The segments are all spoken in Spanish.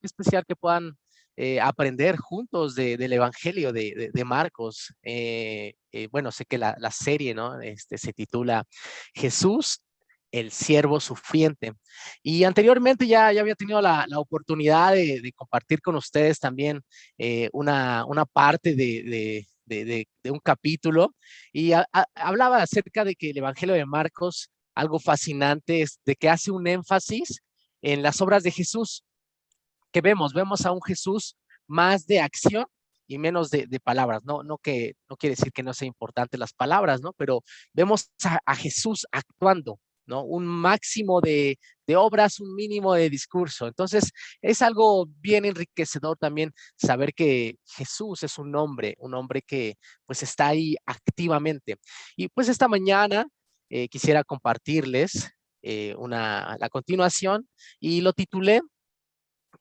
qué especial que puedan aprender juntos del Evangelio de Marcos. Bueno, sé que la serie, ¿no? Se titula Jesús, el siervo sufriente. Y anteriormente ya había tenido la oportunidad de compartir con ustedes también una parte de un capítulo y hablaba acerca de que el Evangelio de Marcos, algo fascinante, es de que hace un énfasis en las obras de Jesús que vemos a un Jesús más de acción y menos de palabras, no quiere decir que no sea importante las palabras, ¿no? Pero vemos a Jesús actuando, ¿no? Un máximo de obras, un mínimo de discurso. Entonces, es algo bien enriquecedor también saber que Jesús es un hombre que pues está ahí activamente. Y pues esta mañana quisiera compartirles la continuación y lo titulé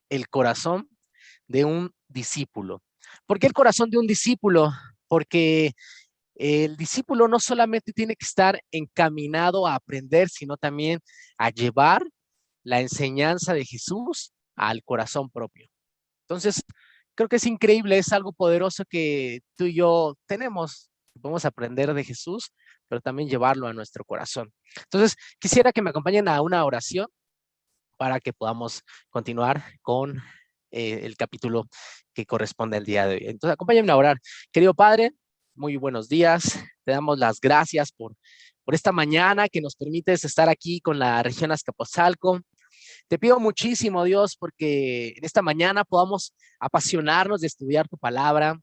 El corazón de un discípulo. ¿Por qué el corazón de un discípulo? Porque el discípulo no solamente tiene que estar encaminado a aprender, sino también a llevar la enseñanza de Jesús al corazón propio. Entonces, creo que es increíble, es algo poderoso que tú y yo tenemos. Podemos aprender de Jesús, pero también llevarlo a nuestro corazón. Entonces, quisiera que me acompañen a una oración para que podamos continuar con el capítulo que corresponde al día de hoy. Entonces, acompáñenme a orar. Querido Padre, muy buenos días. Te damos las gracias por esta mañana que nos permites estar aquí con la región Azcapotzalco. Te pido muchísimo, Dios, porque en esta mañana podamos apasionarnos de estudiar tu palabra,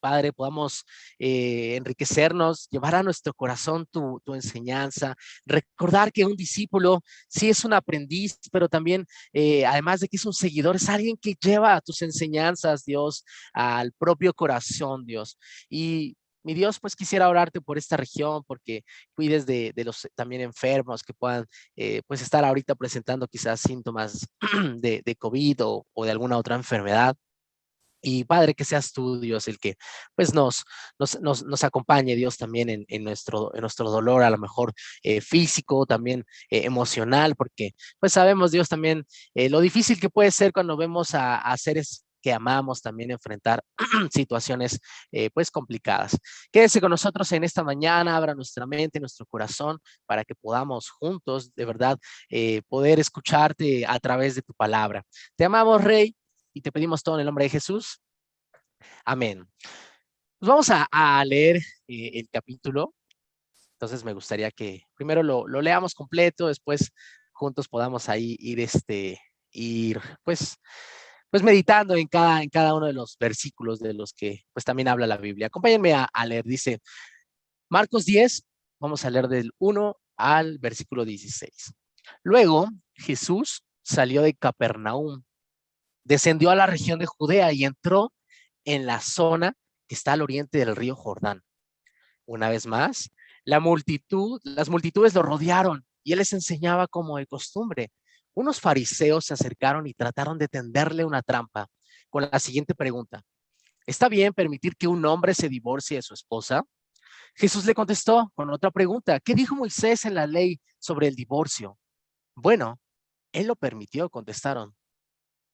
Padre, podamos enriquecernos, llevar a nuestro corazón tu enseñanza, recordar que un discípulo sí es un aprendiz, pero también, además de que es un seguidor, es alguien que lleva tus enseñanzas, Dios, al propio corazón, Dios. Y mi Dios, pues quisiera orarte por esta región, porque cuides de los también enfermos que puedan, pues estar ahorita presentando quizás síntomas de COVID o de alguna otra enfermedad. Y Padre, que seas tú, Dios, el que pues nos acompañe, Dios, también en nuestro dolor, a lo mejor físico, también emocional, porque pues sabemos, Dios, también lo difícil que puede ser cuando vemos a seres que amamos también enfrentar situaciones pues complicadas. Quédese con nosotros en esta mañana, abra nuestra mente, nuestro corazón, para que podamos juntos, de verdad, poder escucharte a través de tu palabra. Te amamos, Rey, y te pedimos todo en el nombre de Jesús. Amén. Pues vamos a leer el capítulo. Entonces me gustaría que primero lo leamos completo, después juntos podamos ahí ir pues meditando en cada uno de los versículos de los que pues también habla la Biblia. Acompáñenme a leer. Dice Marcos 10, vamos a leer del 1 al versículo 16. Luego Jesús salió de Capernaum, descendió a la región de Judea y entró en la zona que está al oriente del río Jordán. Una vez más, las multitudes lo rodearon y él les enseñaba como de costumbre. Unos fariseos se acercaron y trataron de tenderle una trampa con la siguiente pregunta: ¿está bien permitir que un hombre se divorcie de su esposa? Jesús le contestó con otra pregunta: ¿qué dijo Moisés en la ley sobre el divorcio? Bueno, él lo permitió, contestaron.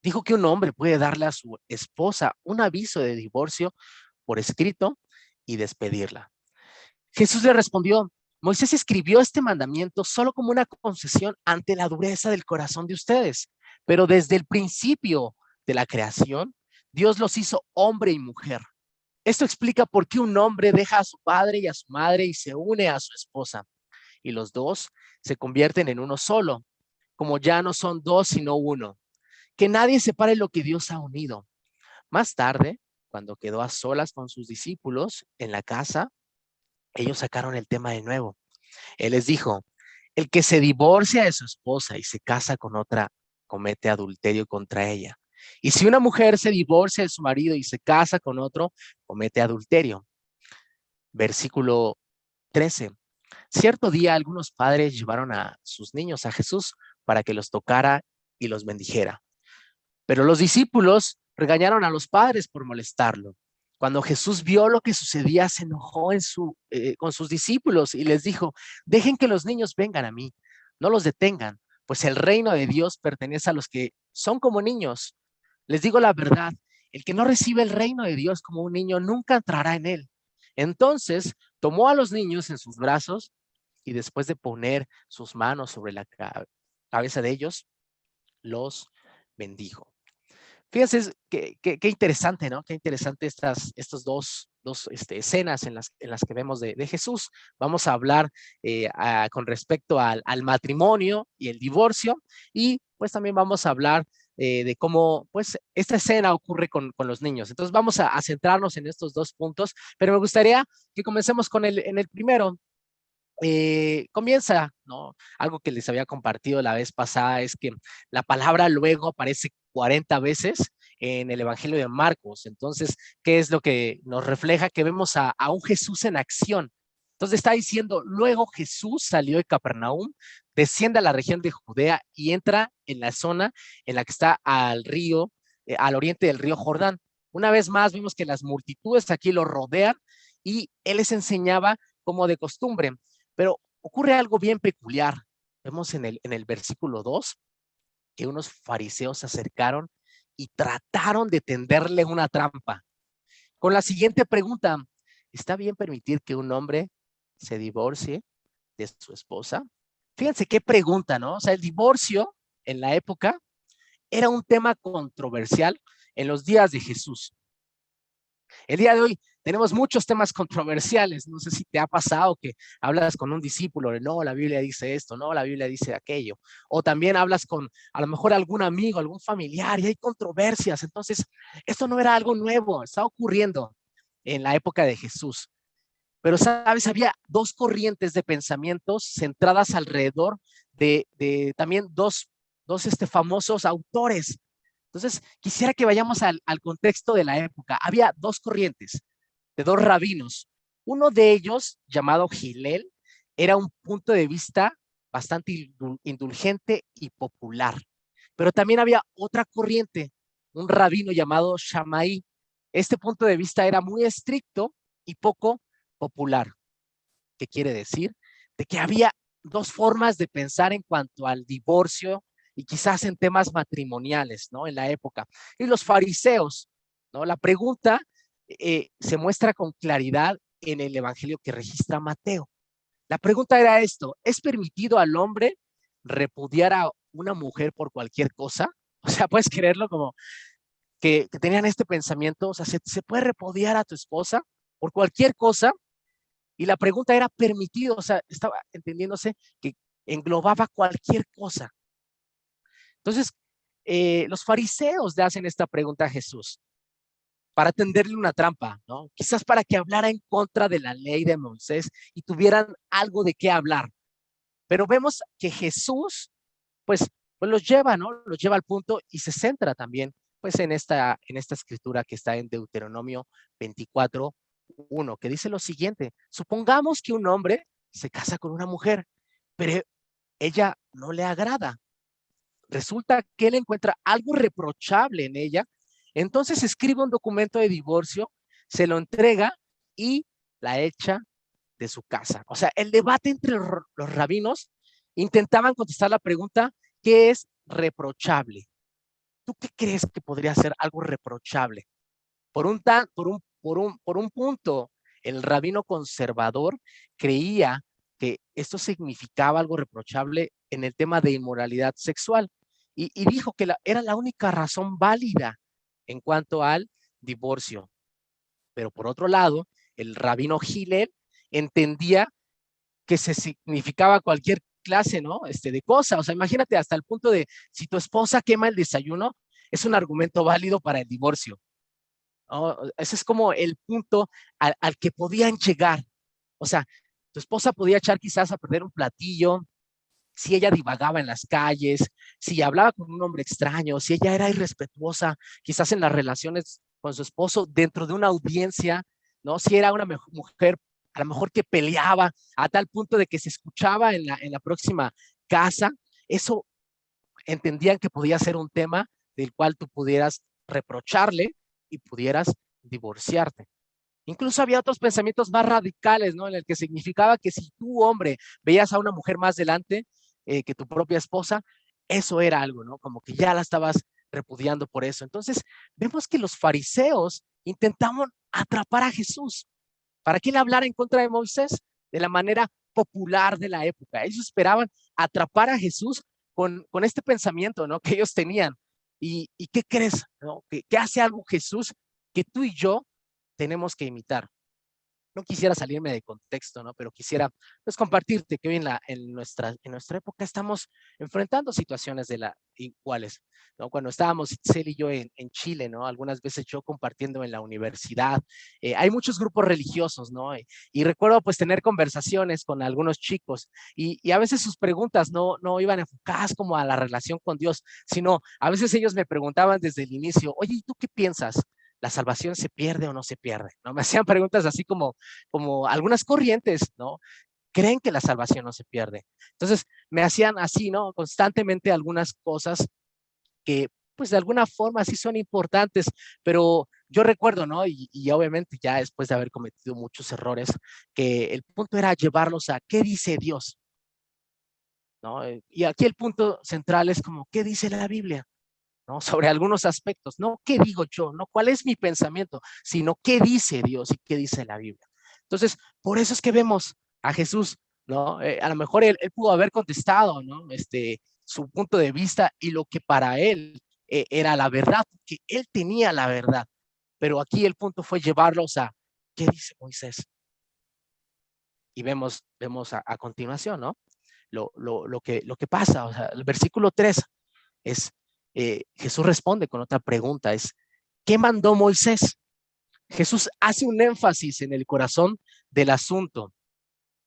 Dijo que un hombre puede darle a su esposa un aviso de divorcio por escrito y despedirla. Jesús le respondió: Moisés escribió este mandamiento solo como una concesión ante la dureza del corazón de ustedes, pero desde el principio de la creación, Dios los hizo hombre y mujer. Esto explica por qué un hombre deja a su padre y a su madre y se une a su esposa, y los dos se convierten en uno solo, como ya no son dos sino uno. Que nadie separe lo que Dios ha unido. Más tarde, cuando quedó a solas con sus discípulos en la casa, ellos sacaron el tema de nuevo. Él les dijo: el que se divorcia de su esposa y se casa con otra, comete adulterio contra ella. Y si una mujer se divorcia de su marido y se casa con otro, comete adulterio. Versículo 13. Cierto día algunos padres llevaron a sus niños a Jesús para que los tocara y los bendijera. Pero los discípulos regañaron a los padres por molestarlo. Cuando Jesús vio lo que sucedía, se enojó con sus discípulos y les dijo: dejen que los niños vengan a mí, no los detengan, pues el reino de Dios pertenece a los que son como niños. Les digo la verdad, el que no recibe el reino de Dios como un niño nunca entrará en él. Entonces tomó a los niños en sus brazos y después de poner sus manos sobre la cabeza de ellos, los bendijo. Fíjense qué interesante, ¿no? Qué interesante estos dos escenas en las que vemos de Jesús. Vamos a hablar con respecto al matrimonio y el divorcio, y pues también vamos a hablar de cómo pues esta escena ocurre con los niños. Entonces vamos a centrarnos en estos dos puntos, pero me gustaría que comencemos en el primero. Comienza, ¿no? Algo que les había compartido la vez pasada es que la palabra luego aparece 40 veces en el Evangelio de Marcos. Entonces, ¿qué es lo que nos refleja? Que vemos a un Jesús en acción. Entonces está diciendo, luego Jesús salió de Capernaum, desciende a la región de Judea y entra en la zona en la que está al río, al oriente del río Jordán. Una vez más vemos que las multitudes aquí lo rodean y él les enseñaba como de costumbre. Pero ocurre algo bien peculiar. Vemos en el versículo 2 que unos fariseos se acercaron y trataron de tenderle una trampa con la siguiente pregunta: ¿está bien permitir que un hombre se divorcie de su esposa? Fíjense qué pregunta, ¿no? O sea, el divorcio en la época era un tema controversial en los días de Jesús. El día de hoy tenemos muchos temas controversiales. No sé si te ha pasado que hablas con un discípulo de no, la Biblia dice esto, no, la Biblia dice aquello. O también hablas con a lo mejor algún amigo, algún familiar y hay controversias. Entonces, esto no era algo nuevo, está ocurriendo en la época de Jesús. Pero, ¿sabes? Había dos corrientes de pensamientos centradas alrededor de también dos famosos autores. Entonces, quisiera que vayamos al contexto de la época. Había dos corrientes de dos rabinos. Uno de ellos, llamado Gilel, era un punto de vista bastante indulgente y popular. Pero también había otra corriente, un rabino llamado Shammai. Este punto de vista era muy estricto y poco popular. ¿Qué quiere decir? De que había dos formas de pensar en cuanto al divorcio y quizás en temas matrimoniales, ¿no? En la época. Y los fariseos, ¿no? La pregunta se muestra con claridad en el evangelio que registra Mateo. La pregunta era esto: ¿es permitido al hombre repudiar a una mujer por cualquier cosa? O sea, puedes creerlo, como que tenían este pensamiento. O sea, ¿se puede repudiar a tu esposa por cualquier cosa? Y la pregunta era permitido, o sea, estaba entendiéndose que englobaba cualquier cosa. Entonces, los fariseos le hacen esta pregunta a Jesús para tenderle una trampa, ¿no? Quizás para que hablara en contra de la ley de Moisés y tuvieran algo de qué hablar. Pero vemos que Jesús, pues los lleva, ¿no? Los lleva al punto y se centra también, pues, en esta escritura que está en Deuteronomio 24:1, que dice lo siguiente: supongamos que un hombre se casa con una mujer, pero ella no le agrada. Resulta que él encuentra algo reprochable en ella, entonces escribe un documento de divorcio, se lo entrega y la echa de su casa. O sea, el debate entre los rabinos intentaban contestar la pregunta: ¿qué es reprochable? ¿Tú qué crees que podría ser algo reprochable? Por un punto, el rabino conservador creía que esto significaba algo reprochable en el tema de inmoralidad sexual y dijo que era la única razón válida en cuanto al divorcio. Pero por otro lado, el rabino Hillel entendía que se significaba cualquier clase, ¿no? De cosa. O sea, imagínate hasta el punto de si tu esposa quema el desayuno, es un argumento válido para el divorcio. ¿No? Ese es como el punto al que podían llegar. O sea, tu esposa podía echar quizás a perder un platillo si ella divagaba en las calles, si hablaba con un hombre extraño, si ella era irrespetuosa, quizás en las relaciones con su esposo dentro de una audiencia, ¿no? Si era una mujer a lo mejor que peleaba a tal punto de que se escuchaba en la próxima casa. Eso entendían que podía ser un tema del cual tú pudieras reprocharle y pudieras divorciarte. Incluso había otros pensamientos más radicales, ¿no? En el que significaba que si tú, hombre, veías a una mujer más delante, que tu propia esposa, eso era algo, ¿no? Como que ya la estabas repudiando por eso. Entonces, vemos que los fariseos intentaban atrapar a Jesús para que él hablara en contra de Moisés de la manera popular de la época. Ellos esperaban atrapar a Jesús con este pensamiento, ¿no? Que ellos tenían. ¿Y qué crees? ¿No? ¿Qué hace algo Jesús que tú y yo tenemos que imitar? No quisiera salirme de contexto, ¿no? Pero quisiera pues compartirte que hoy en nuestra época estamos enfrentando situaciones iguales, ¿no? Cuando estábamos Itzel y yo en Chile, ¿no? Algunas veces yo compartiendo en la universidad, hay muchos grupos religiosos, ¿no? Y recuerdo pues tener conversaciones con algunos chicos y a veces sus preguntas no iban enfocadas como a la relación con Dios, sino a veces ellos me preguntaban desde el inicio, oye, ¿y tú qué piensas? ¿La salvación se pierde o no se pierde? ¿No? Me hacían preguntas así como algunas corrientes, ¿no? Creen que la salvación no se pierde. Entonces, me hacían así, ¿no? Constantemente algunas cosas que, pues, de alguna forma sí son importantes, pero yo recuerdo, ¿no? Y obviamente ya después de haber cometido muchos errores, que el punto era llevarlos a qué dice Dios, ¿no? Y aquí el punto central es como, ¿qué dice la Biblia? ¿No? Sobre algunos aspectos, no qué digo yo, no cuál es mi pensamiento, sino qué dice Dios y qué dice la Biblia. Entonces, por eso es que vemos a Jesús, ¿no? A lo mejor él pudo haber contestado, ¿no? Su punto de vista y lo que para él era la verdad, que él tenía la verdad. Pero aquí el punto fue llevarlos a, ¿qué dice Moisés? Y vemos a continuación, ¿no? Lo que pasa, o sea, el versículo 3 es, Jesús responde con otra pregunta, es, ¿qué mandó Moisés? Jesús hace un énfasis en el corazón del asunto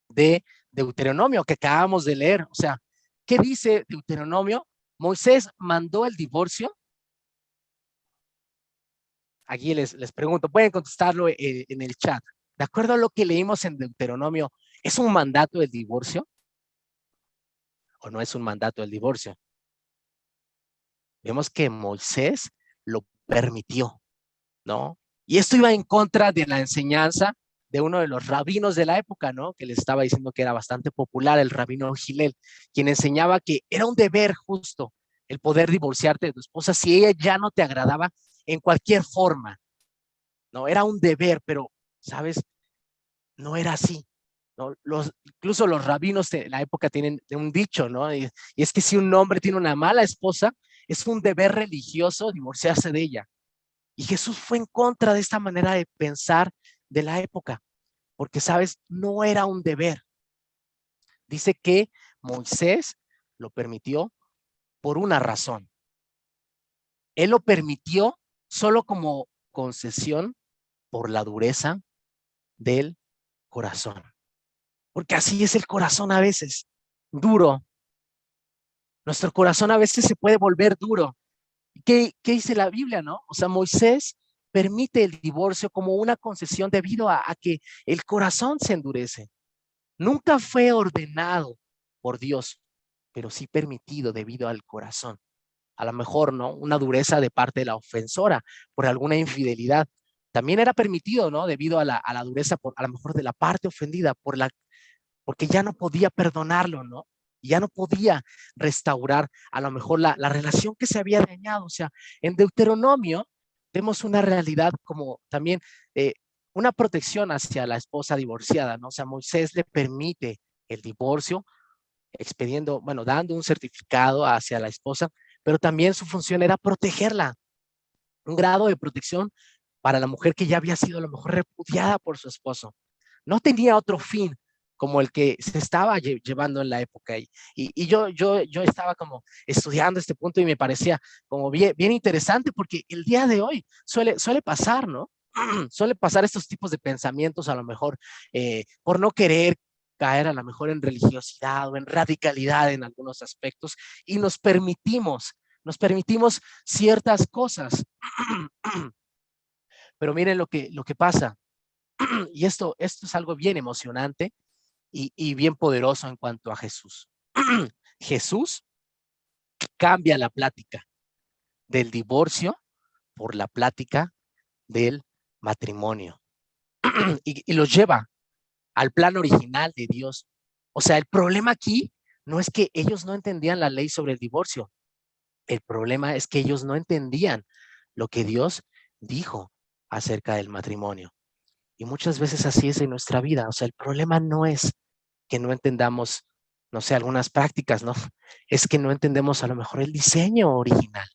de Deuteronomio que acabamos de leer. O sea, ¿qué dice Deuteronomio? Moisés mandó el divorcio. Aquí les pregunto, pueden contestarlo en el chat. De acuerdo a lo que leímos en Deuteronomio, ¿es un mandato el divorcio o no es un mandato el divorcio? Vemos que Moisés lo permitió, ¿no? Y esto iba en contra de la enseñanza de uno de los rabinos de la época, ¿no? Que les estaba diciendo que era bastante popular, el rabino Gilel, quien enseñaba que era un deber justo el poder divorciarte de tu esposa si ella ya no te agradaba en cualquier forma, ¿no? Era un deber, pero, ¿sabes? No era así, ¿no? Incluso los rabinos de la época tienen un dicho, ¿no? Y es que si un hombre tiene una mala esposa, es un deber religioso divorciarse de ella. Y Jesús fue en contra de esta manera de pensar de la época, porque, sabes, no era un deber. Dice que Moisés lo permitió por una razón. Él lo permitió solo como concesión por la dureza del corazón. Porque así es el corazón a veces, duro. Nuestro corazón a veces se puede volver duro. ¿Qué dice la Biblia, no? O sea, Moisés permite el divorcio como una concesión debido a que el corazón se endurece. Nunca fue ordenado por Dios, pero sí permitido debido al corazón. A lo mejor, ¿no? Una dureza de parte de la ofensora por alguna infidelidad. También era permitido, ¿no? Debido a la dureza, a lo mejor de la parte ofendida, porque ya no podía perdonarlo, ¿no? Ya no podía restaurar a lo mejor la relación que se había dañado. O sea, en Deuteronomio vemos una realidad como también eh, una protección hacia la esposa divorciada, ¿no? O sea, Moisés le permite el divorcio, expediendo, bueno, dando un certificado hacia la esposa, pero también su función era protegerla, un grado de protección para la mujer que ya había sido a lo mejor repudiada por su esposo. No tenía otro fin como el que se estaba llevando en la época. Y yo estaba como estudiando este punto y me parecía como bien interesante porque el día de hoy suele pasar, ¿no? Suele pasar estos tipos de pensamientos a lo mejor por no querer caer a lo mejor en religiosidad o en radicalidad en algunos aspectos y nos permitimos ciertas cosas. Pero miren lo que pasa. Y esto es algo bien emocionante y bien poderoso en cuanto a Jesús. Jesús cambia la plática del divorcio por la plática del matrimonio y los lleva al plan original de Dios. O sea, el problema aquí no es que ellos no entendían la ley sobre el divorcio. El problema es que ellos no entendían lo que Dios dijo acerca del matrimonio. Y muchas veces así es en nuestra vida. O sea, el problema no es que no entendamos, no sé, algunas prácticas, ¿no? Es que no entendemos a lo mejor el diseño original.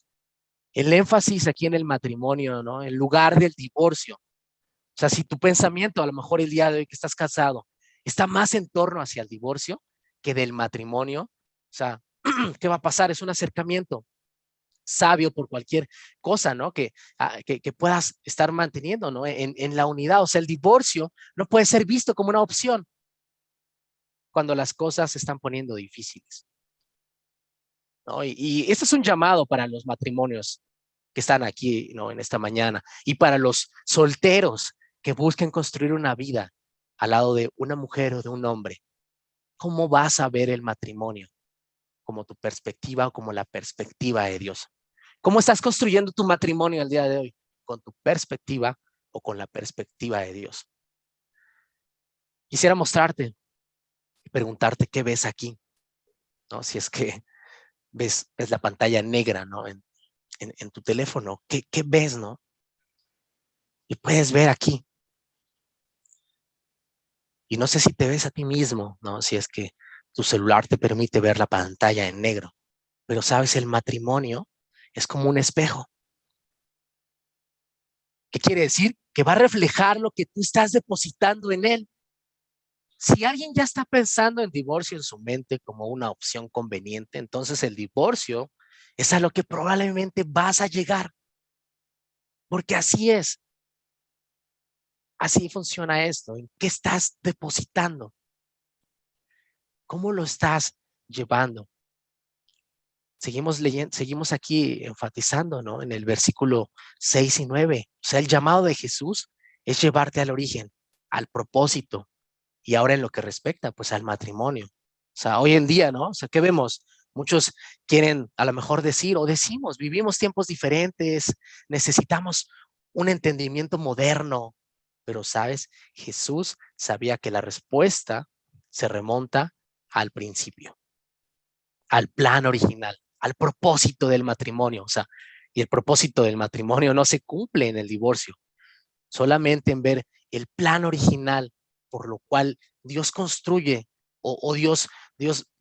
El énfasis aquí en el matrimonio, ¿no? En lugar del divorcio. O sea, si tu pensamiento a lo mejor el día de hoy que estás casado está más en torno hacia el divorcio que del matrimonio, o sea, ¿qué va a pasar? Es un acercamiento sabio por cualquier cosa, ¿no? Que puedas estar manteniendo, ¿no? En la unidad. O sea, el divorcio no puede ser visto como una opción cuando las cosas se están poniendo difíciles, ¿no? Y este es un llamado para los matrimonios que están aquí, ¿no? En esta mañana, y para los solteros que busquen construir una vida al lado de una mujer o de un hombre. ¿Cómo vas a ver el matrimonio? ¿Como tu perspectiva o como la perspectiva de Dios? ¿Cómo estás construyendo tu matrimonio el día de hoy? ¿Con tu perspectiva o con la perspectiva de Dios? Quisiera mostrarte y preguntarte qué ves aquí, ¿no? Si es que ves la pantalla negra, ¿no? En tu teléfono, ¿qué ves, no? Y puedes ver aquí. Y no sé si te ves a ti mismo, ¿no? Si es que tu celular te permite ver la pantalla en negro. Pero sabes, el matrimonio es como un espejo. ¿Qué quiere decir? Que va a reflejar lo que tú estás depositando en él. Si alguien ya está pensando en divorcio en su mente como una opción conveniente, entonces el divorcio es a lo que probablemente vas a llegar, porque así es, así funciona esto. ¿En qué estás depositando? ¿Cómo lo estás llevando? Seguimos leyendo, seguimos aquí enfatizando, ¿no? En el versículo 6 y 9. O sea, el llamado de Jesús es llevarte al origen, al propósito, y ahora en lo que respecta, pues al matrimonio. O sea, hoy en día, ¿no? O sea, ¿qué vemos? Muchos quieren a lo mejor decir o decimos, vivimos tiempos diferentes, necesitamos un entendimiento moderno, pero sabes, Jesús sabía que la respuesta se remonta al principio, al plan original, al propósito del matrimonio. O sea, y el propósito del matrimonio no se cumple en el divorcio, solamente en ver el plan original por lo cual Dios construye o Dios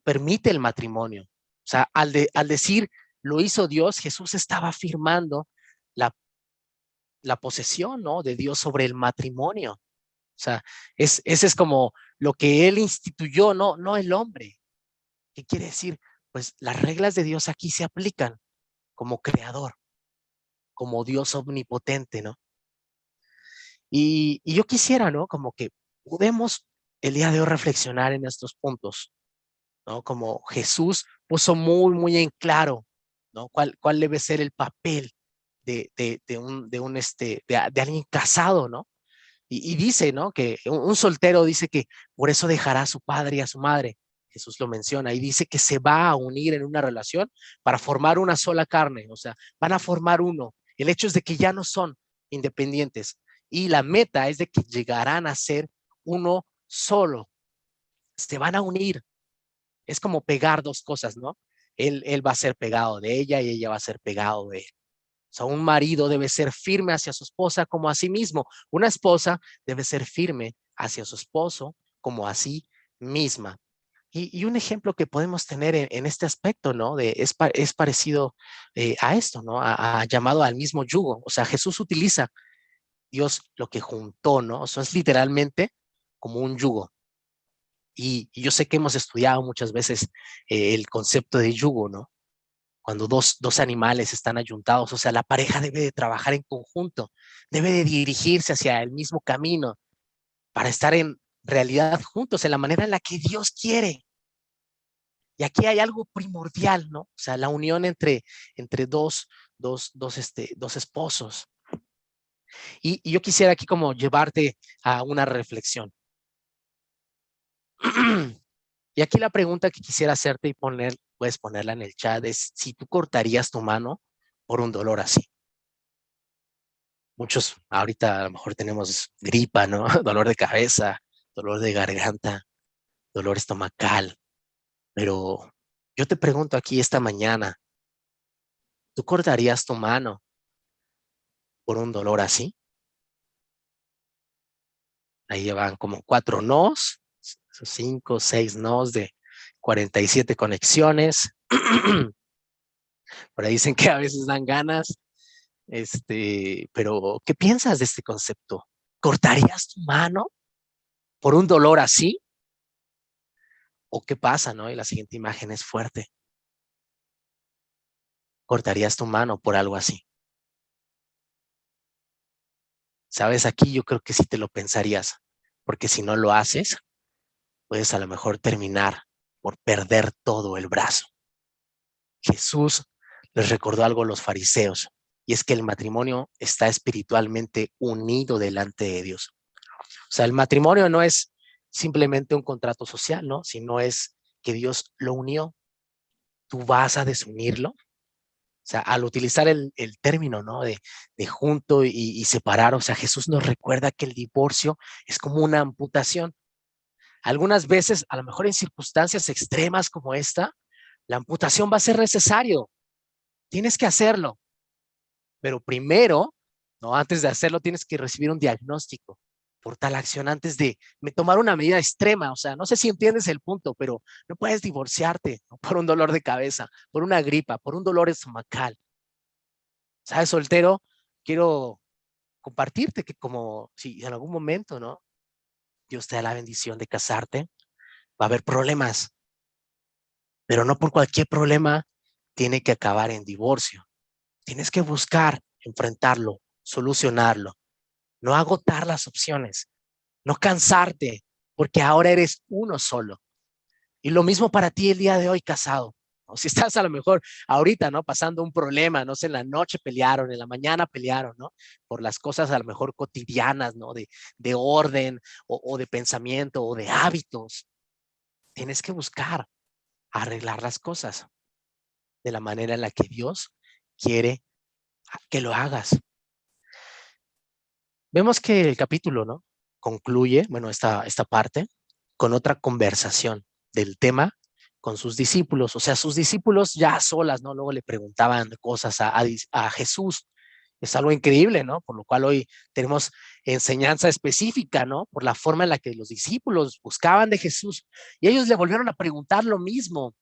permite el matrimonio. O sea, al decir lo hizo Dios, Jesús estaba afirmando la, la posesión, ¿no? De Dios sobre el matrimonio. O sea, ese es como lo que él instituyó, no el hombre. ¿Qué quiere decir? Pues las reglas de Dios aquí se aplican como creador, como Dios omnipotente, ¿no? Y yo quisiera, ¿no? Como que podemos el día de hoy reflexionar en estos puntos, ¿no? Como Jesús puso muy en claro, ¿no? ¿Cuál debe ser el papel de alguien casado, ¿no? Y dice, ¿no? Que un soltero dice que por eso dejará a su padre y a su madre. Jesús lo menciona y dice que se va a unir en una relación para formar una sola carne, o sea, van a formar uno. El hecho es de que ya no son independientes y la meta es de que llegarán a ser uno solo. Se van a unir. Es como pegar dos cosas, ¿no? Él va a ser pegado de ella y ella va a ser pegado de él. O sea, un marido debe ser firme hacia su esposa como a sí mismo. Una esposa debe ser firme hacia su esposo como a sí misma. Y un ejemplo que podemos tener en este aspecto, ¿no? Es parecido a esto, ¿no? A llamado al mismo yugo. O sea, Jesús utiliza Dios lo que juntó, ¿no? O sea, es literalmente como un yugo. Y yo sé que hemos estudiado muchas veces el concepto de yugo, ¿no? Cuando dos animales están ayuntados, o sea, la pareja debe de trabajar en conjunto, debe de dirigirse hacia el mismo camino para estar en realidad juntos, en la manera en la que Dios quiere. Y aquí hay algo primordial, ¿no? O sea, la unión entre dos esposos. Y yo quisiera aquí como llevarte a una reflexión. Y aquí la pregunta que quisiera hacerte y puedes ponerla en el chat es si tú cortarías tu mano por un dolor así. Muchos ahorita a lo mejor tenemos gripa, ¿no? Dolor de cabeza, dolor de garganta, dolor estomacal. Pero yo te pregunto aquí esta mañana, ¿tú cortarías tu mano por un dolor así? Ahí van como 4 nos, 5, 6 nos de 47 conexiones. Por ahí dicen que a veces dan ganas. Pero ¿qué piensas de este concepto? ¿Cortarías tu mano por un dolor así? ¿O qué pasa, no? Y la siguiente imagen es fuerte. ¿Cortarías tu mano por algo así? ¿Sabes? Aquí yo creo que sí te lo pensarías, porque si no lo haces, puedes a lo mejor terminar por perder todo el brazo. Jesús les recordó algo a los fariseos, y es que el matrimonio está espiritualmente unido delante de Dios. O sea, el matrimonio no es simplemente un contrato social, ¿no? Sino es que Dios lo unió. ¿Tú vas a desunirlo? O sea, al utilizar el término, ¿no? De junto y separar, o sea, Jesús nos recuerda que el divorcio es como una amputación. Algunas veces, a lo mejor en circunstancias extremas como esta, la amputación va a ser necesario. Tienes que hacerlo, pero primero, no, antes de hacerlo, tienes que recibir un diagnóstico por tal acción antes de tomar una medida extrema. O sea, no sé si entiendes el punto, pero no puedes divorciarte, ¿no? Por un dolor de cabeza, por una gripa, por un dolor estomacal. ¿Sabes, soltero? Quiero compartirte que como si en algún momento, ¿no? Dios te da la bendición de casarte, va a haber problemas, pero no por cualquier problema tiene que acabar en divorcio. Tienes que buscar enfrentarlo, solucionarlo, no agotar las opciones, no cansarte, porque ahora eres uno solo. Y lo mismo para ti el día de hoy casado. O si estás a lo mejor ahorita, ¿no? Pasando un problema, no sé, en la noche pelearon, en la mañana pelearon, ¿no? Por las cosas a lo mejor cotidianas, ¿no? De orden o de pensamiento o de hábitos. Tienes que buscar arreglar las cosas de la manera en la que Dios quiere que lo hagas. Vemos que el capítulo, ¿no? Concluye, bueno, esta parte con otra conversación del tema con sus discípulos. O sea, sus discípulos ya a solas, ¿no? Luego le preguntaban cosas a Jesús. Es algo increíble, ¿no? Por lo cual hoy tenemos enseñanza específica, ¿no? Por la forma en la que los discípulos buscaban de Jesús. Y ellos le volvieron a preguntar lo mismo.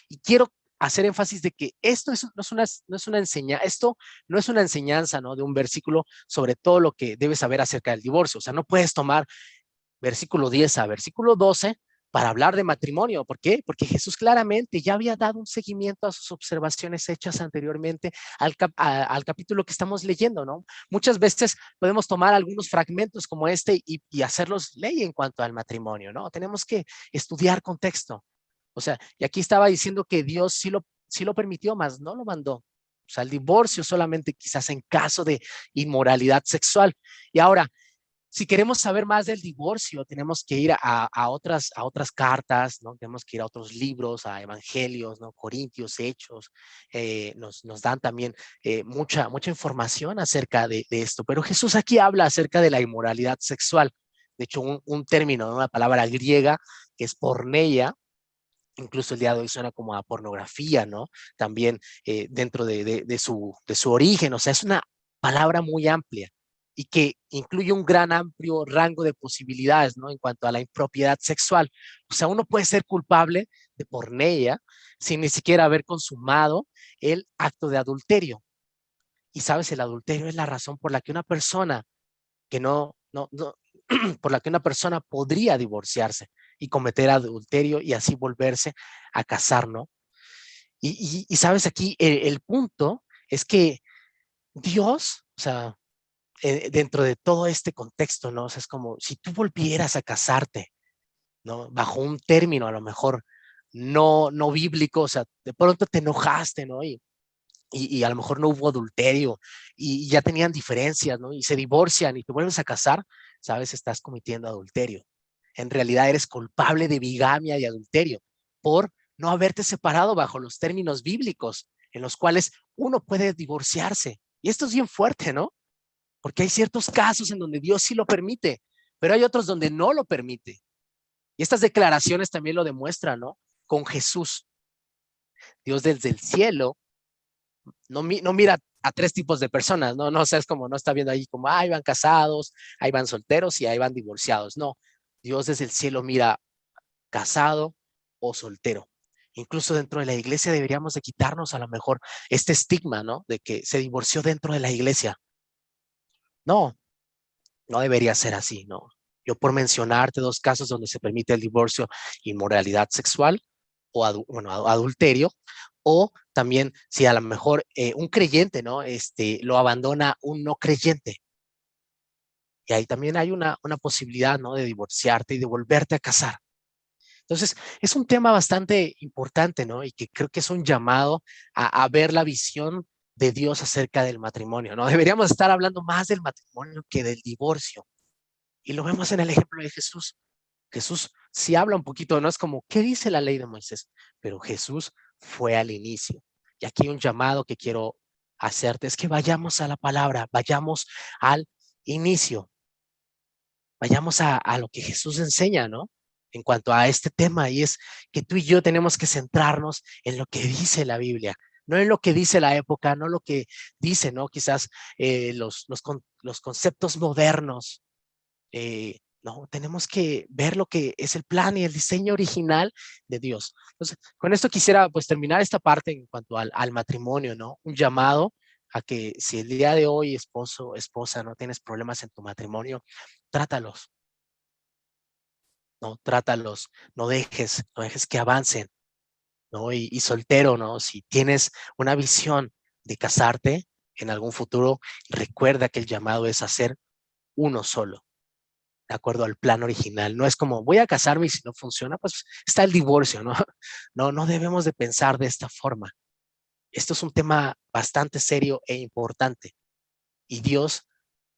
Y quiero hacer énfasis de que esto no es una enseñanza, esto no es una enseñanza, ¿no? De un versículo sobre todo lo que debes saber acerca del divorcio. O sea, no puedes tomar versículo 10 a versículo 12 para hablar de matrimonio. ¿Por qué? Porque Jesús claramente ya había dado un seguimiento a sus observaciones hechas anteriormente al capítulo que estamos leyendo, ¿no? Muchas veces podemos tomar algunos fragmentos como este y hacerlos ley en cuanto al matrimonio, ¿no? Tenemos que estudiar contexto. O sea, y aquí estaba diciendo que Dios sí lo permitió, mas no lo mandó. O sea, el divorcio solamente quizás en caso de inmoralidad sexual. Y ahora, si queremos saber más del divorcio, tenemos que ir a otras cartas, ¿no? Tenemos que ir a otros libros, a evangelios, ¿no? Corintios, Hechos, nos dan también mucha información acerca de esto. Pero Jesús aquí habla acerca de la inmoralidad sexual. De hecho, un término, una palabra griega que es porneia, incluso el día de hoy suena como a pornografía, ¿no? También dentro de su origen, o sea, es una palabra muy amplia y que incluye un gran amplio rango de posibilidades, ¿no? En cuanto a la impropiedad sexual. O sea, uno puede ser culpable de porneia sin ni siquiera haber consumado el acto de adulterio. Y sabes, el adulterio es la razón por la que una persona que no por la que una persona podría divorciarse y cometer adulterio y así volverse a casar, ¿no? Y sabes, aquí el punto es que Dios, o sea, dentro de todo este contexto, ¿no? O sea, es como si tú volvieras a casarte, ¿no? Bajo un término a lo mejor no bíblico, o sea, de pronto te enojaste, ¿no? Y a lo mejor no hubo adulterio y ya tenían diferencias, ¿no? Y se divorcian y te vuelves a casar, sabes, estás cometiendo adulterio. En realidad eres culpable de bigamia y adulterio por no haberte separado bajo los términos bíblicos en los cuales uno puede divorciarse. Y esto es bien fuerte, ¿no? Porque hay ciertos casos en donde Dios sí lo permite, pero hay otros donde no lo permite. Y estas declaraciones también lo demuestran, ¿no? con Jesús. Dios desde el cielo no mira a tres tipos de personas, no, o sea, es como no está viendo ahí como, ahí van casados, ahí van solteros y ahí van divorciados. No, Dios desde el cielo mira casado o soltero. Incluso dentro de la iglesia deberíamos de quitarnos a lo mejor este estigma, ¿no? De que se divorció dentro de la iglesia. No, no debería ser así, ¿no? Yo por mencionarte dos casos donde se permite el divorcio, inmoralidad sexual o adulterio, o también si a lo mejor un creyente, ¿no? Lo abandona un no creyente. Y ahí también hay una posibilidad, ¿no? De divorciarte y de volverte a casar. Entonces, es un tema bastante importante, ¿no? Y que creo que es un llamado a ver la visión de Dios acerca del matrimonio, ¿no? Deberíamos estar hablando más del matrimonio que del divorcio. Y lo vemos en el ejemplo de Jesús. Jesús sí habla un poquito, no es como, ¿qué dice la ley de Moisés? Pero Jesús fue al inicio. Y aquí un llamado que quiero hacerte es que vayamos a la palabra, vayamos al inicio, vayamos a lo que Jesús enseña, ¿no? En cuanto a este tema, y es que tú y yo tenemos que centrarnos en lo que dice la Biblia, no en lo que dice la época, no lo que dice, ¿no? Quizás los conceptos modernos. No, tenemos que ver lo que es el plan y el diseño original de Dios. Entonces, con esto quisiera pues terminar esta parte en cuanto al matrimonio, ¿no? Un llamado a que si el día de hoy, esposo, esposa, no tienes problemas en tu matrimonio, trátalos, ¿no? Trátalos, no dejes que avancen, ¿no? Y soltero, ¿no? Si tienes una visión de casarte en algún futuro, recuerda que el llamado es hacer uno solo, de acuerdo al plan original. No es como voy a casarme y si no funciona, pues está el divorcio, ¿no? No debemos de pensar de esta forma. Esto es un tema bastante serio e importante y Dios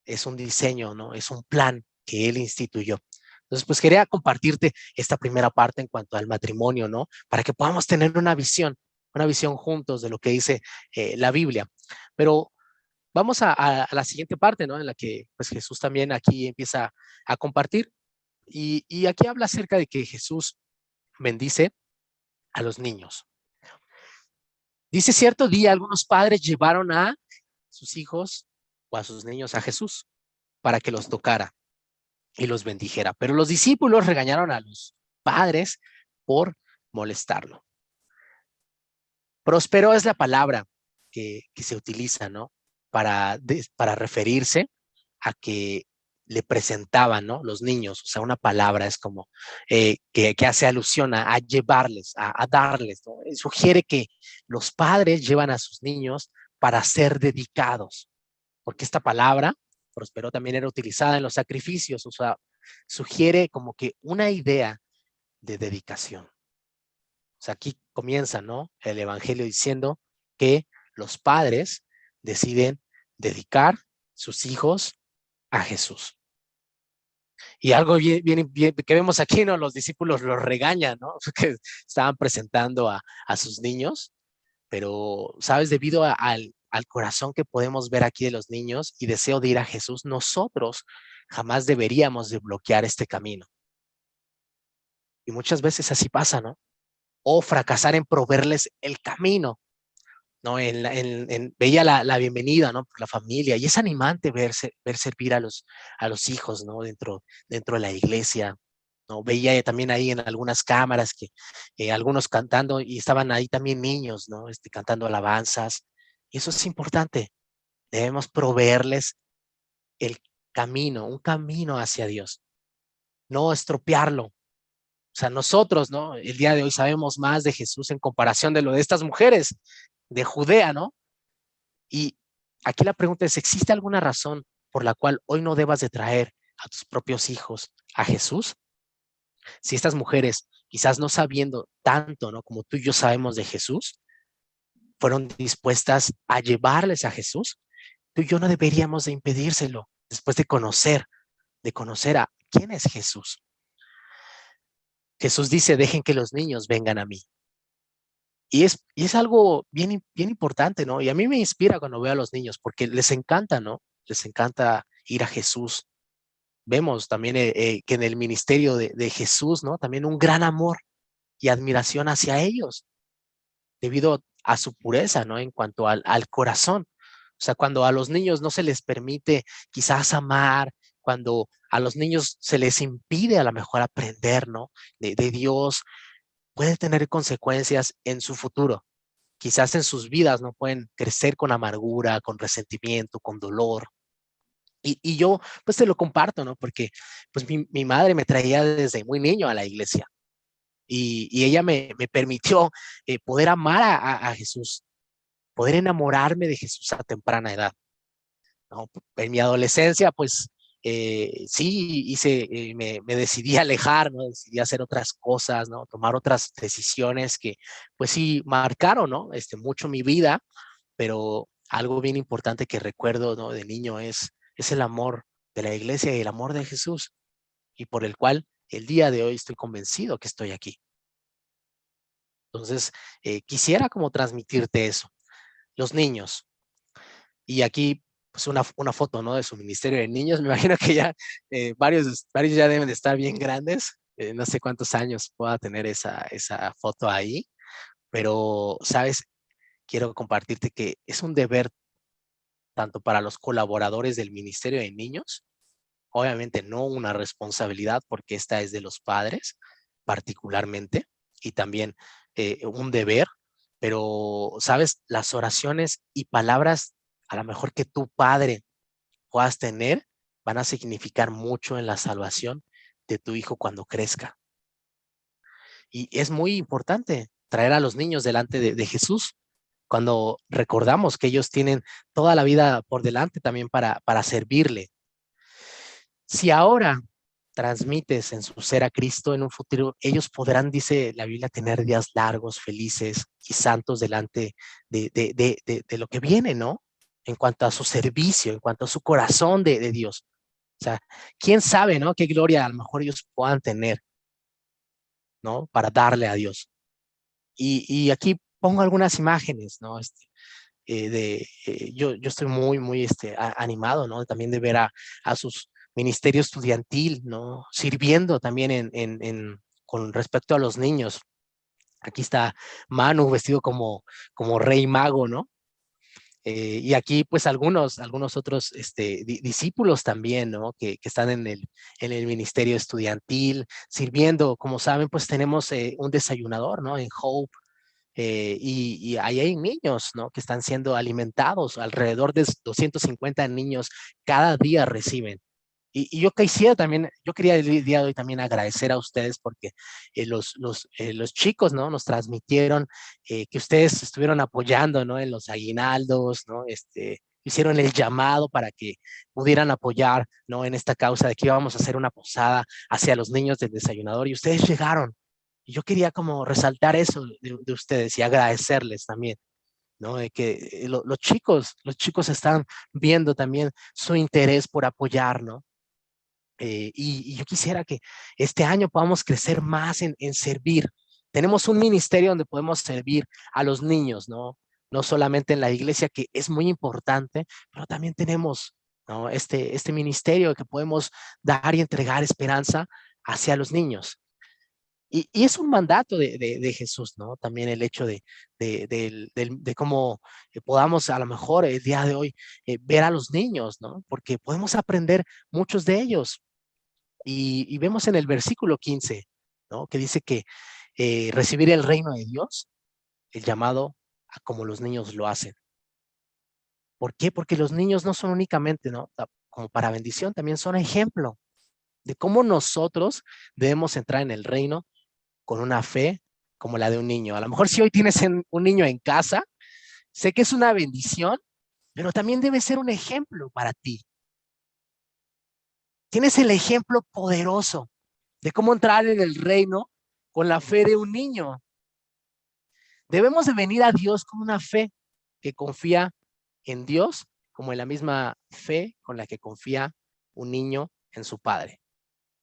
es un diseño, ¿no? Es un plan que Él instituyó. Entonces, pues quería compartirte esta primera parte en cuanto al matrimonio, ¿no? Para que podamos tener una visión juntos de lo que dice la Biblia. Pero vamos a la siguiente parte, ¿no? En la que pues Jesús también aquí empieza a compartir y aquí habla acerca de que Jesús bendice a los niños. Dice cierto día algunos padres llevaron a sus hijos o a sus niños a Jesús para que los tocara y los bendijera. Pero los discípulos regañaron a los padres por molestarlo. Próspero es la palabra que se utiliza, ¿no? Para referirse a que le presentaban, ¿no? Los niños, o sea, una palabra es como que hace alusión a llevarles, a darles, ¿no? Sugiere que los padres llevan a sus niños para ser dedicados, porque esta palabra, próspero, también era utilizada en los sacrificios, o sea, sugiere como que una idea de dedicación. O sea, aquí comienza, ¿no? El evangelio diciendo que los padres deciden dedicar sus hijos a Jesús. Y algo bien que vemos aquí, ¿no? Los discípulos los regañan, ¿no? Que estaban presentando a sus niños, pero, ¿sabes? Debido al corazón que podemos ver aquí de los niños y deseo de ir a Jesús, nosotros jamás deberíamos de bloquear este camino. Y muchas veces así pasa, ¿no? O fracasar en proveerles el camino, ¿no? Veía la bienvenida, ¿no? Por la familia, y es animante ver servir a los hijos, ¿no? Dentro de la iglesia, ¿no? Veía también ahí en algunas cámaras que algunos cantando y estaban ahí también niños, ¿no? Cantando alabanzas. Y eso es importante. Debemos proveerles el camino, un camino hacia Dios, no estropearlo. O sea, nosotros, ¿no? El día de hoy sabemos más de Jesús en comparación de lo de estas mujeres de Judea, ¿no? Y aquí la pregunta es, ¿existe alguna razón por la cual hoy no debas de traer a tus propios hijos a Jesús? Si estas mujeres, quizás no sabiendo tanto, ¿no? Como tú y yo sabemos de Jesús, fueron dispuestas a llevarles a Jesús, tú y yo no deberíamos de impedírselo después de conocer a quién es Jesús. Jesús dice, dejen que los niños vengan a mí. Y es algo bien importante, ¿no? Y a mí me inspira cuando veo a los niños porque les encanta, ¿no? Les encanta ir a Jesús. Vemos también que en el ministerio de Jesús, ¿no? También un gran amor. y admiración hacia ellos, debido a su pureza, ¿no? En cuanto al corazón. O sea, cuando a los niños no se les permite quizás amar, cuando a los niños se les impide a lo mejor aprender, ¿no? De Dios, puede tener consecuencias en su futuro. Quizás en sus vidas no pueden crecer con amargura, con resentimiento, con dolor. Y yo pues te lo comparto, ¿no? Porque pues mi madre me traía desde muy niño a la iglesia y ella me permitió poder amar a Jesús, poder enamorarme de Jesús a temprana edad, ¿no? En mi adolescencia, pues sí, me decidí a alejar, ¿no? Decidí hacer otras cosas, ¿no? Tomar otras decisiones que, pues sí, marcaron, ¿no? Mucho mi vida, pero algo bien importante que recuerdo, ¿no? De niño es el amor de la iglesia y el amor de Jesús, y por el cual el día de hoy estoy convencido que estoy aquí. Entonces, quisiera como transmitirte eso. Los niños, y aquí pues una foto, ¿no? De su ministerio de niños. Me imagino que ya varios ya deben de estar bien grandes. No sé cuántos años pueda tener esa foto ahí, pero, ¿sabes? Quiero compartirte que es un deber tanto para los colaboradores del ministerio de niños, obviamente no una responsabilidad porque esta es de los padres particularmente, y también un deber, pero, ¿sabes? Las oraciones y palabras a lo mejor que tu padre puedas tener van a significar mucho en la salvación de tu hijo cuando crezca. Y es muy importante traer a los niños delante de Jesús cuando recordamos que ellos tienen toda la vida por delante también para servirle. Si ahora transmites en su ser a Cristo, en un futuro ellos podrán, dice la Biblia, tener días largos, felices y santos delante de lo que viene, ¿no? En cuanto a su servicio, en cuanto a su corazón de Dios. O sea, quién sabe, ¿no? Qué gloria a lo mejor ellos puedan tener, ¿no? Para darle a Dios. Y aquí pongo algunas imágenes, ¿no? Yo estoy muy animado, ¿no? También de ver a sus ministerio estudiantil, ¿no? Sirviendo también con respecto a los niños. Aquí está Manu vestido como rey mago, ¿no? Y aquí pues algunos otros discípulos también, ¿no? Que están en el ministerio estudiantil, sirviendo. Como saben, pues tenemos un desayunador, ¿no? En Hope, y ahí hay niños, ¿no? Que están siendo alimentados, alrededor de 250 niños cada día reciben. Y yo quisiera también, yo quería el día de hoy también agradecer a ustedes porque los chicos, ¿no? Nos transmitieron que ustedes estuvieron apoyando, ¿no? En los aguinaldos, ¿no? Hicieron el llamado para que pudieran apoyar, ¿no? En esta causa de que íbamos a hacer una posada hacia los niños del desayunador, y ustedes llegaron. Y yo quería como resaltar eso de ustedes y agradecerles también, ¿no? De que los chicos están viendo también su interés por apoyar, ¿no? Y yo quisiera que este año podamos crecer más en servir. Tenemos un ministerio donde podemos servir a los niños, ¿no? No solamente en la iglesia, que es muy importante, pero también tenemos, ¿no? Este ministerio que podemos dar y entregar esperanza hacia los niños. Y es un mandato de Jesús, ¿no? También el hecho de cómo podamos a lo mejor el día de hoy ver a los niños, ¿no? Porque podemos aprender muchos de ellos. Y vemos en el versículo 15, ¿no? Que dice que recibir el reino de Dios, el llamado a como los niños lo hacen. ¿Por qué? Porque los niños no son únicamente, ¿no? Como para bendición, también son ejemplo de cómo nosotros debemos entrar en el reino con una fe como la de un niño. A lo mejor si hoy tienes un niño en casa, sé que es una bendición, pero también debe ser un ejemplo para ti. Tienes el ejemplo poderoso de cómo entrar en el reino con la fe de un niño. Debemos de venir a Dios con una fe que confía en Dios, como en la misma fe con la que confía un niño en su padre.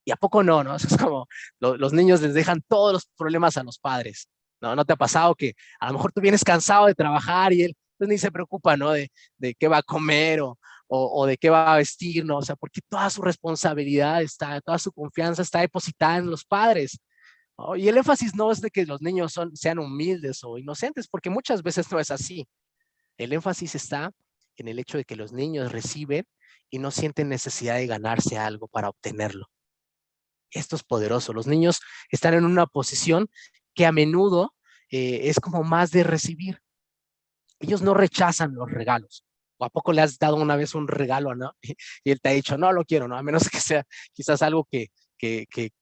¿Y a poco no, no? Eso es como los niños les dejan todos los problemas a los padres. ¿No? ¿No te ha pasado que a lo mejor tú vienes cansado de trabajar y él pues ni se preocupa, ¿no? De qué va a comer o de qué va a vestir, ¿no? O sea, porque toda su responsabilidad está, toda su confianza está depositada en los padres. ¿no? Y el énfasis no es de que los niños sean humildes o inocentes, porque muchas veces no es así. El énfasis está en el hecho de que los niños reciben y no sienten necesidad de ganarse algo para obtenerlo. Esto es poderoso. Los niños están en una posición que a menudo es como más de recibir. Ellos no rechazan los regalos. ¿O a poco le has dado una vez un regalo, no? Y él te ha dicho, no lo quiero, ¿no? A menos que sea quizás algo que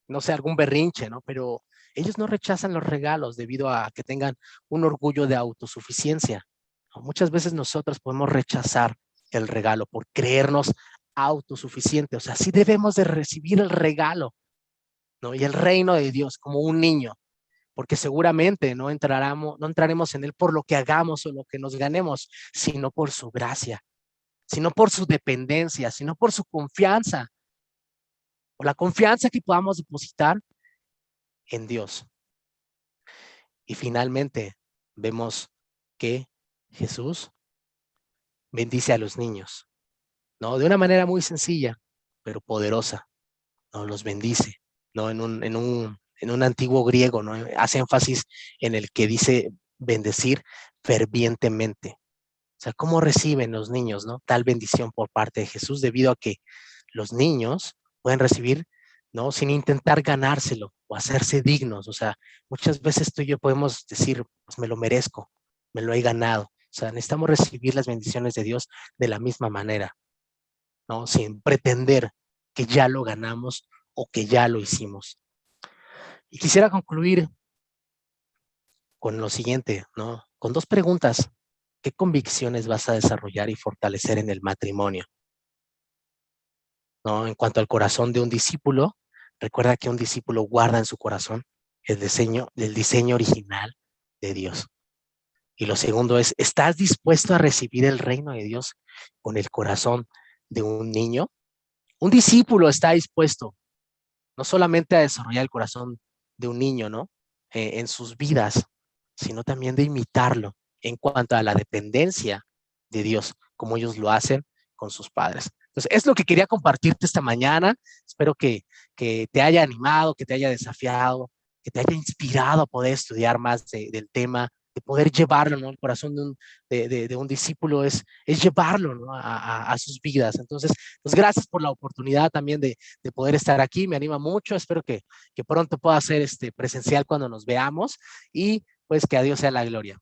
no sea algún berrinche, ¿no? Pero ellos no rechazan los regalos debido a que tengan un orgullo de autosuficiencia. ¿No? Muchas veces nosotros podemos rechazar el regalo por creernos autosuficientes. O sea, sí debemos de recibir el regalo, ¿no? Y el reino de Dios como un niño, porque seguramente no entraremos en él por lo que hagamos o lo que nos ganemos, sino por su gracia, sino por su dependencia, sino por su confianza, por la confianza que podamos depositar en Dios. Y finalmente vemos que Jesús bendice a los niños, ¿no? De una manera muy sencilla, pero poderosa, ¿no? Los bendice, ¿no? En un antiguo griego, ¿no? Hace énfasis en el que dice bendecir fervientemente. O sea, ¿cómo reciben los niños, no? Tal bendición por parte de Jesús, debido a que los niños pueden recibir, ¿no? Sin intentar ganárselo o hacerse dignos. O sea, muchas veces tú y yo podemos decir, pues me lo merezco, me lo he ganado. O sea, necesitamos recibir las bendiciones de Dios de la misma manera, ¿no? Sin pretender que ya lo ganamos o que ya lo hicimos. Y quisiera concluir con lo siguiente, ¿no? Con dos preguntas. ¿Qué convicciones vas a desarrollar y fortalecer en el matrimonio? ¿No? En cuanto al corazón de un discípulo, recuerda que un discípulo guarda en su corazón el diseño original de Dios. Y lo segundo es, ¿estás dispuesto a recibir el reino de Dios con el corazón de un niño? Un discípulo está dispuesto no solamente a desarrollar el corazón de un niño, ¿no? En sus vidas, sino también de imitarlo en cuanto a la dependencia de Dios, como ellos lo hacen con sus padres. Entonces, es lo que quería compartirte esta mañana. Espero que te haya animado, que te haya desafiado, que te haya inspirado a poder estudiar más del tema, de poder llevarlo, ¿no? El corazón de un discípulo es llevarlo, ¿no? A sus vidas. Entonces, pues gracias por la oportunidad también de poder estar aquí. Me anima mucho. Espero que pronto pueda ser presencial cuando nos veamos y pues que a Dios sea la gloria.